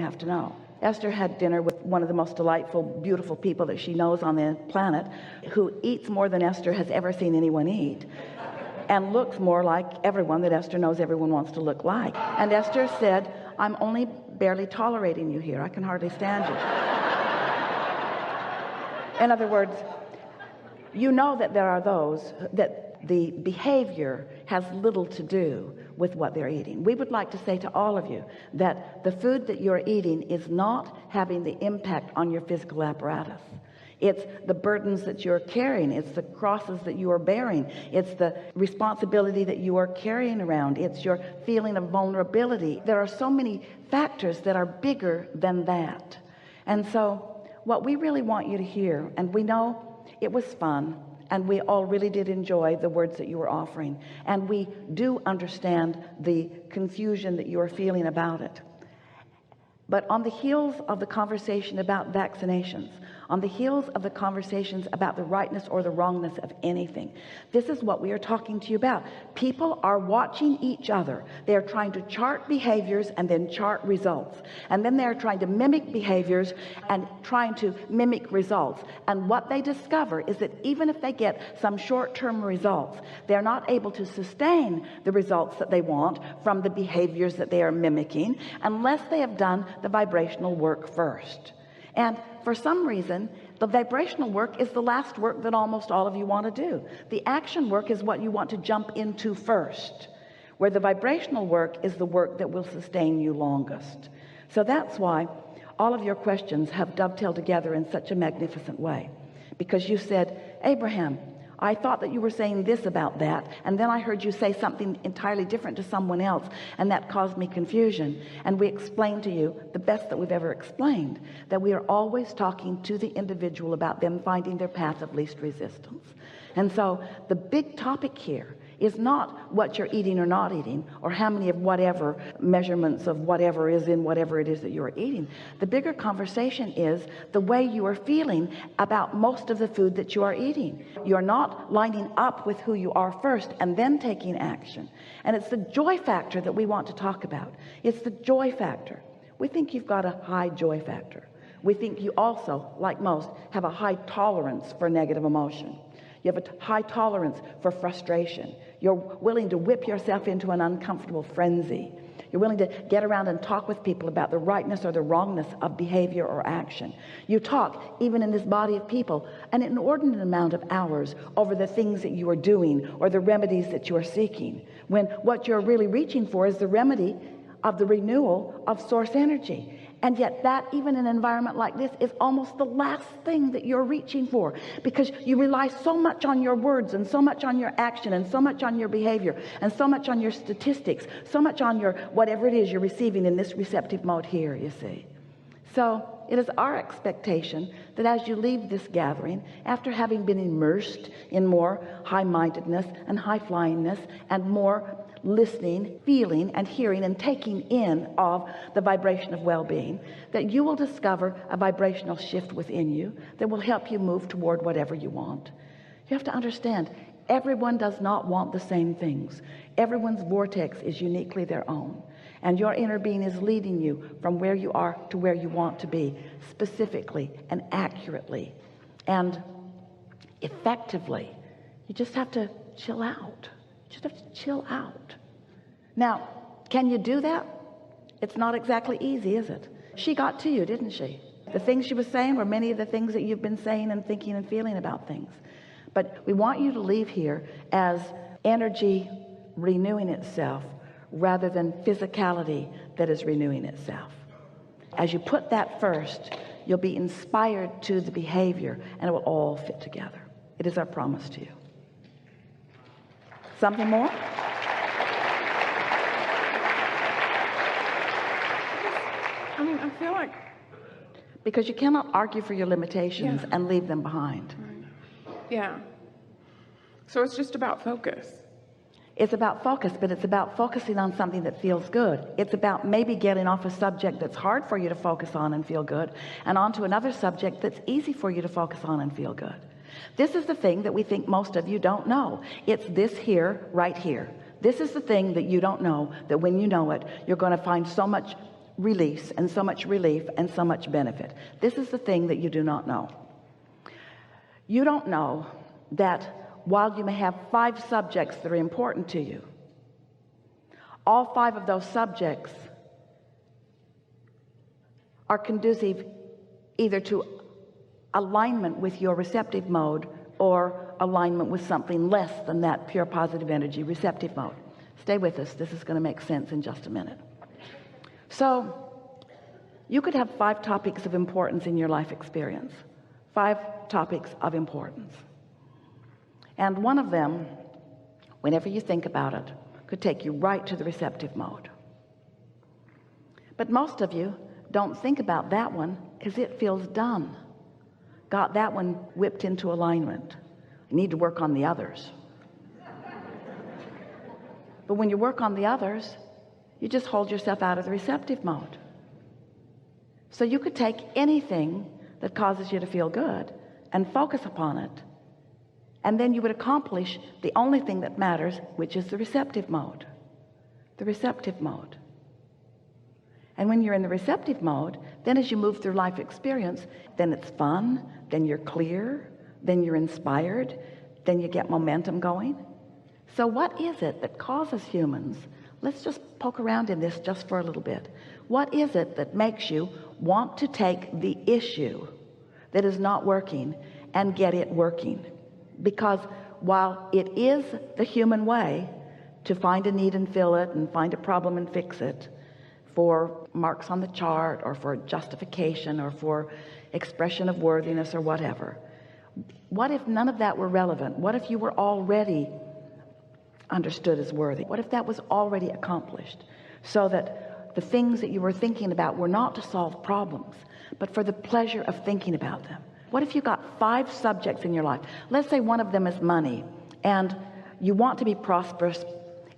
you have to know. Esther had dinner with one of the most delightful, beautiful people that she knows on the planet, who eats more than Esther has ever seen anyone eat, and looks more like everyone that Esther knows everyone wants to look like. And Esther said, I'm only barely tolerating you here. I can hardly stand you. In other words, you know that there are those that the behavior has little to do with what they're eating. We would like to say to all of you that the food that you're eating is not having the impact on your physical apparatus. It's the burdens that you're carrying. It's the crosses that you are bearing. It's the responsibility that you are carrying around. It's your feeling of vulnerability. There are so many factors that are bigger than that. And so what we really want you to hear, and we know it was fun, and we all really did enjoy the words that you were offering, and we do understand the confusion that you are feeling about it. But on the heels of the conversation about vaccinations, on the heels of the conversations about the rightness or the wrongness of anything, this is what we are talking to you about. People are watching each other. They are trying to chart behaviors and then chart results, and then they're trying to mimic behaviors and trying to mimic results. And what they discover is that even if they get some short-term results, they're not able to sustain the results that they want from the behaviors that they are mimicking unless they have done the vibrational work first. And for some reason, the vibrational work is the last work that almost all of you want to do. The action work is what you want to jump into first, where the vibrational work is the work that will sustain you longest. So that's why all of your questions have dovetailed together in such a magnificent way, because you said, Abraham, I thought that you were saying this about that, and then I heard you say something entirely different to someone else, and that caused me confusion. And we explained to you, the best that we've ever explained, that we are always talking to the individual about them finding their path of least resistance. And so the big topic here is not what you're eating or not eating, or how many of whatever measurements of whatever is in whatever it is that you're eating. The bigger conversation is the way you are feeling about most of the food that you are eating. You're not lining up with who you are first and then taking action. And it's the joy factor that we want to talk about. It's the joy factor. We think you've got a high joy factor. We think you also, like most, have a high tolerance for negative emotion. You have a high tolerance for frustration. You're willing to whip yourself into an uncomfortable frenzy. You're willing to get around and talk with people about the rightness or the wrongness of behavior or action. You talk, even in this body of people, an inordinate amount of hours over the things that you are doing or the remedies that you are seeking, when what you're really reaching for is the remedy of the renewal of source energy. And yet that, even in an environment like this, is almost the last thing that you're reaching for, because you rely so much on your words and so much on your action and so much on your behavior and so much on your statistics, so much on your whatever it is you're receiving in this receptive mode here, you see. So it is our expectation that as you leave this gathering, after having been immersed in more high-mindedness and high-flyingness and more listening, feeling, and hearing and taking in of the vibration of well-being, that you will discover a vibrational shift within you that will help you move toward whatever you want. You have to understand, everyone does not want the same things. Everyone's vortex is uniquely their own, and your inner being is leading you from where you are to where you want to be, specifically and accurately and effectively. You just have to chill out. Just have to chill out. Now, can you do that? It's not exactly easy, is it? She got to you, didn't she? The things she was saying were many of the things that you've been saying and thinking and feeling about things. But we want you to leave here as energy renewing itself rather than physicality that is renewing itself. As you put that first, you'll be inspired to the behavior, and it will all fit together. It is our promise to you. Something more? I mean, I feel like... Because you cannot argue for your limitations, yeah, and leave them behind. Right. Yeah. So it's just about focus. It's about focus, but it's about focusing on something that feels good. It's about maybe getting off a subject that's hard for you to focus on and feel good, and onto another subject that's easy for you to focus on and feel good. This is the thing that we think most of you don't know. It's this here, right here. This is the thing that you don't know, that when you know it, you're going to find so much release and so much relief and so much benefit. This is the thing that you do not know. You don't know that while you may have 5 subjects that are important to you, all 5 of those subjects are conducive either to alignment with your receptive mode or alignment with something less than that pure positive energy receptive mode. Stay with us. This is going to make sense in just a minute. So you could have 5 topics of importance in your life experience, 5 topics of importance, and one of them, whenever you think about it, could take you right to the receptive mode. But most of you don't think about that one because it feels done. Got that one whipped into alignment. You need to work on the others. But when you work on the others, you just hold yourself out of the receptive mode. So you could take anything that causes you to feel good and focus upon it, and then you would accomplish the only thing that matters, which is the receptive mode. The receptive mode. And when you're in the receptive mode, then as you move through life experience, then it's fun, then you're clear, then you're inspired, then you get momentum going. So what is it that causes humans, let's just poke around in this just for a little bit, what is it that makes you want to take the issue that is not working and get it working? Because while it is the human way to find a need and fill it, and find a problem and fix it, for marks on the chart or for justification or for expression of worthiness or whatever, what if none of that were relevant? What if you were already understood as worthy? What if that was already accomplished, so that the things that you were thinking about were not to solve problems, but for the pleasure of thinking about them? What if you got 5 subjects in your life? Let's say one of them is money, and you want to be prosperous,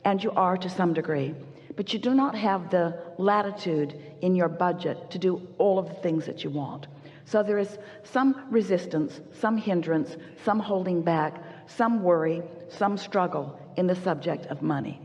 and you are to some degree, but you do not have the latitude in your budget to do all of the things that you want. So there is some resistance, some hindrance, some holding back, some worry, some struggle in the subject of money.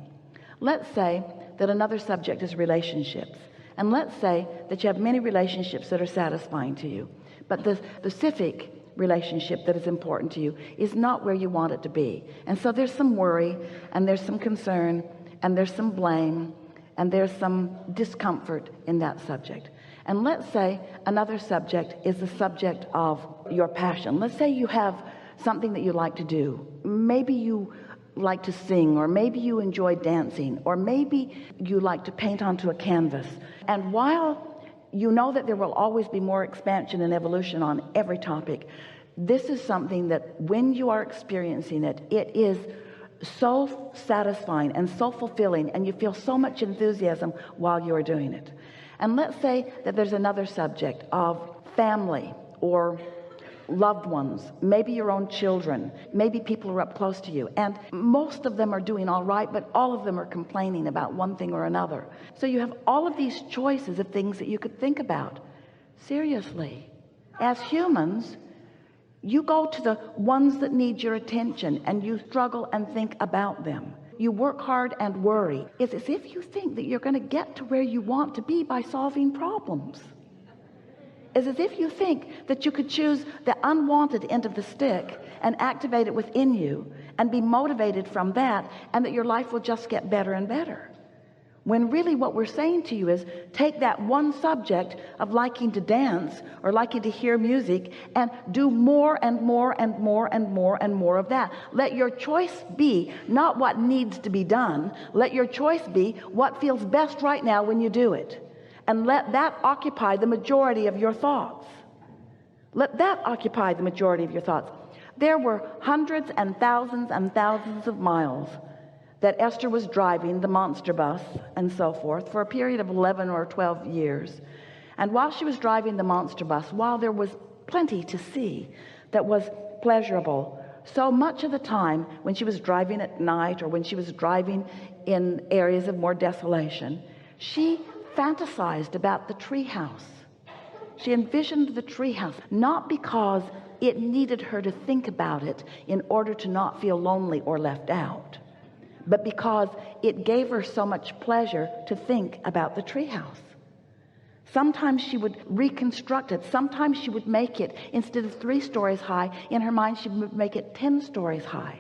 Let's say that another subject is relationships, and let's say that you have many relationships that are satisfying to you, but the specific relationship that is important to you is not where you want it to be. And so there's some worry, and there's some concern, and there's some blame, and there's some discomfort in that subject. And let's say another subject is the subject of your passion. Let's say you have something that you like to do. Maybe you like to sing, or maybe you enjoy dancing, or maybe you like to paint onto a canvas. And while you know that there will always be more expansion and evolution on every topic, this is something that when you are experiencing it, it is so satisfying and so fulfilling, and you feel so much enthusiasm while you are doing it. And let's say that there's another subject of family or loved ones, maybe your own children, maybe people who are up close to you, and most of them are doing all right, but all of them are complaining about one thing or another. So you have all of these choices of things that you could think about. Seriously, as humans, you go to the ones that need your attention, and you struggle and think about them. You work hard and worry. It's as if you think that you're going to get to where you want to be by solving problems. It's as if you think that you could choose the unwanted end of the stick and activate it within you and be motivated from that, and that your life will just get better and better. When really what we're saying to you is, take that one subject of liking to dance or liking to hear music and do more and more and more and more and more of that. Let your choice be not what needs to be done. Let your choice be what feels best right now when you do it. And let that occupy the majority of your thoughts. Let that occupy the majority of your thoughts. There were hundreds and thousands of miles that Esther was driving the monster bus and so forth for a period of 11 or 12 years. And while she was driving the monster bus, while there was plenty to see that was pleasurable, so much of the time when she was driving at night, or when she was driving in areas of more desolation, she fantasized about the treehouse. She envisioned the treehouse, not because it needed her to think about it in order to not feel lonely or left out, but because it gave her so much pleasure to think about the treehouse. Sometimes she would reconstruct it. Sometimes she would make it, instead of 3 stories high, in her mind she would make it 10 stories high.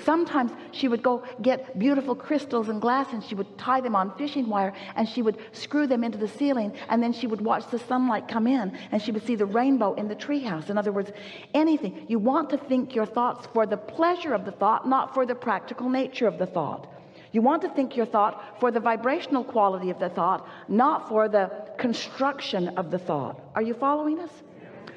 Sometimes she would go get beautiful crystals and glass, and she would tie them on fishing wire, and she would screw them into the ceiling, and then she would watch the sunlight come in, and she would see the rainbow in the treehouse. In other words, anything. You want to think your thoughts for the pleasure of the thought, not for the practical nature of the thought. You want to think your thought for the vibrational quality of the thought, not for the construction of the thought. Are you following us?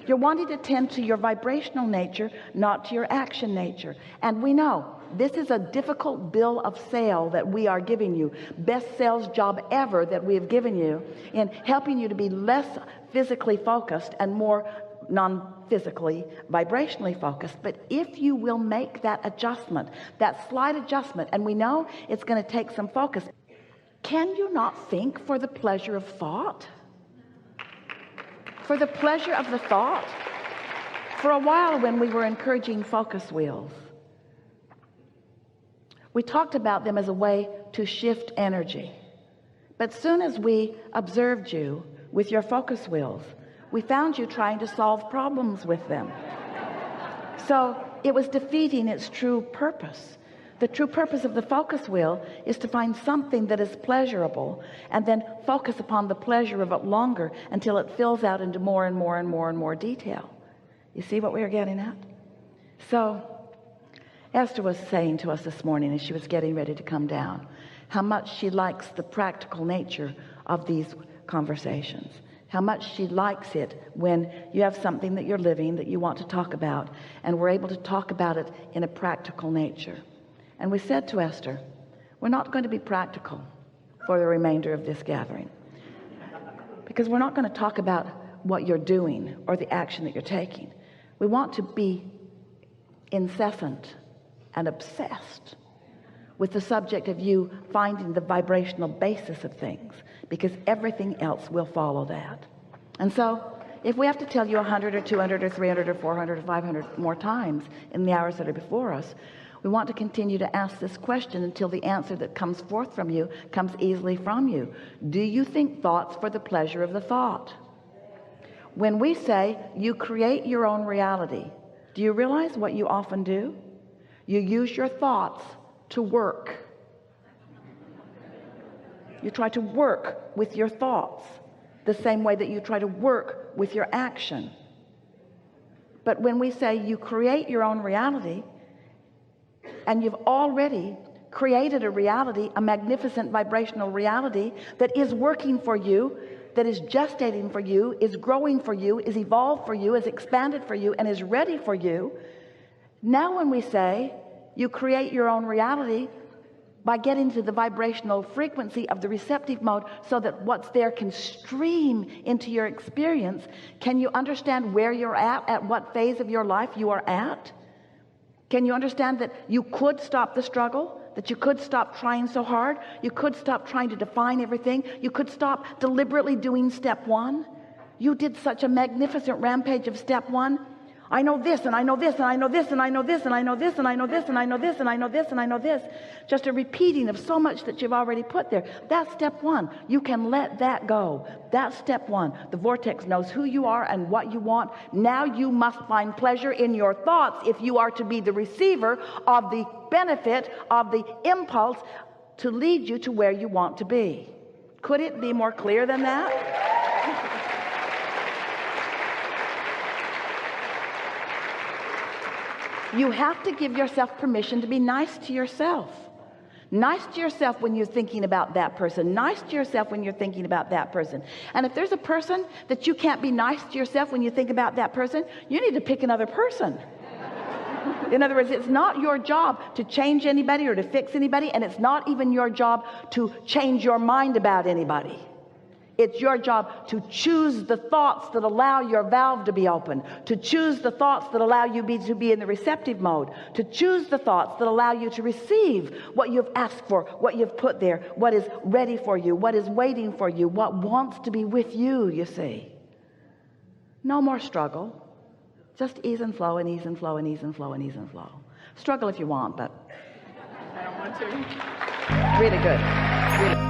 You're wanting to tend to your vibrational nature, not to your action nature. And we know this is a difficult bill of sale that we are giving you. Best sales job ever that we have given you in helping you to be less physically focused and more non-physically, vibrationally focused. But if you will make that adjustment, that slight adjustment, and we know it's going to take some focus, can you not think for the pleasure of thought? For the pleasure of the thought. For a while, when we were encouraging focus wheels, we talked about them as a way to shift energy. But soon as we observed you with your focus wheels, we found you trying to solve problems with them. So it was defeating its true purpose. The true purpose of the focus wheel is to find something that is pleasurable and then focus upon the pleasure of it longer until it fills out into more and more and more and more detail. You see what we are getting at? So Esther was saying to us this morning as she was getting ready to come down how much she likes the practical nature of these conversations, how much she likes it when you have something that you're living that you want to talk about, and we're able to talk about it in a practical nature. And we said to Esther, we're not going to be practical for the remainder of this gathering, because we're not going to talk about what you're doing or the action that you're taking. We want to be incessant and obsessed with the subject of you finding the vibrational basis of things, because everything else will follow that. And so if we have to tell you 100 or 200 or 300 or 400 or 500 more times in the hours that are before us, we want to continue to ask this question until the answer that comes forth from you comes easily from you. Do you think thoughts for the pleasure of the thought? When we say you create your own reality, do you realize what you often do? You use your thoughts to work. You try to work with your thoughts the same way that you try to work with your action. But when we say you create your own reality, and you've already created a reality, a magnificent vibrational reality that is working for you, that is gestating for you, is growing for you, is evolved for you, is expanded for you, and is ready for you. Now when we say you create your own reality by getting to the vibrational frequency of the receptive mode so that what's there can stream into your experience, can you understand where you're at what phase of your life you are at? Can you understand that you could stop the struggle, that you could stop trying so hard, you could stop trying to define everything, you could stop deliberately doing step one? You did such a magnificent rampage of step one. I know this, and I know this, and I know this, and I know this, and I know this, and I know this, and I know this, and I know this, and I know this. Just a repeating of so much that you've already put there. That's step one. You can let that go. That's step one. The vortex knows who you are and what you want. Now you must find pleasure in your thoughts if you are to be the receiver of the benefit of the impulse to lead you to where you want to be. Could it be more clear than that? You have to give yourself permission to be nice to yourself. Nice to yourself when you're thinking about that person. Nice to yourself when you're thinking about that person. And if there's a person that you can't be nice to yourself when you think about that person, you need to pick another person. In other words, it's not your job to change anybody or to fix anybody, and it's not even your job to change your mind about anybody. It's your job to choose the thoughts that allow your valve to be open, to choose the thoughts that allow you to be in the receptive mode, to choose the thoughts that allow you to receive what you've asked for, what you've put there, what is ready for you, what is waiting for you, what wants to be with you, you see. No more struggle. Just ease and flow and ease and flow and ease and flow and ease and flow. Struggle if you want, but I don't want to. Really good. Really.